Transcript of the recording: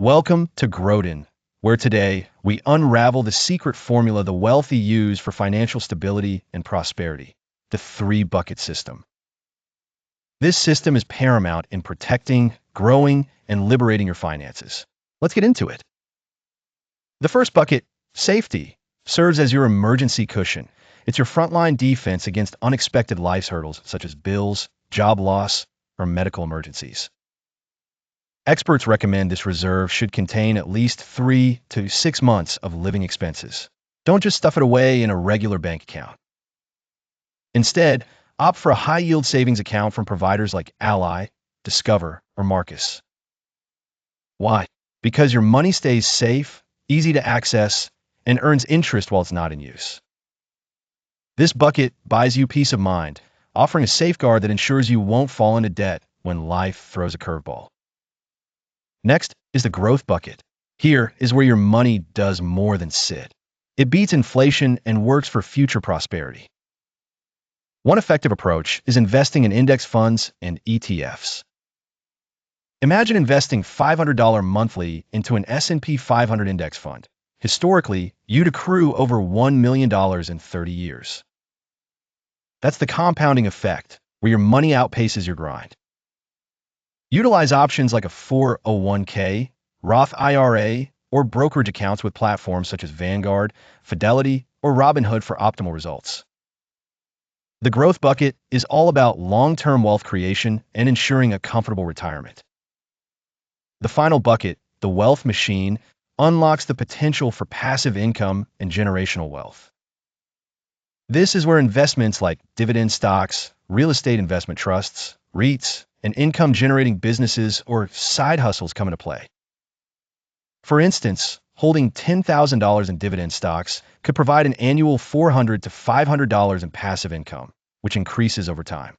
Welcome to Groden, where today we unravel the secret formula the wealthy use for financial stability and prosperity, the three-bucket system. This system is paramount in protecting, growing, and liberating your finances. Let's get into it. The first bucket, safety, serves as your emergency cushion. It's your frontline defense against unexpected life's hurdles such as bills, job loss, or medical emergencies. Experts recommend this reserve should contain at least 3 to 6 months of living expenses. Don't just stuff it away in a regular bank account. Instead, opt for a high-yield savings account from providers like Ally, Discover, or Marcus. Why? Because your money stays safe, easy to access, and earns interest while it's not in use. This bucket buys you peace of mind, offering a safeguard that ensures you won't fall into debt when life throws a curveball. Next is the growth bucket. Here is where your money does more than sit. It beats inflation and works for future prosperity. One effective approach is investing in index funds and ETFs. Imagine investing $500 monthly into an S&P 500 index fund. Historically, you'd accrue over $1 million in 30 years. That's the compounding effect, where your money outpaces your grind. Utilize options like a 401k, Roth IRA, or brokerage accounts with platforms such as Vanguard, Fidelity, or Robinhood for optimal results. The growth bucket is all about long-term wealth creation and ensuring a comfortable retirement. The final bucket, the wealth machine, unlocks the potential for passive income and generational wealth. This is where investments like dividend stocks, real estate investment trusts, REITs, and income-generating businesses or side hustles come into play. For instance, holding $10,000 in dividend stocks could provide an annual $400 to $500 in passive income, which increases over time.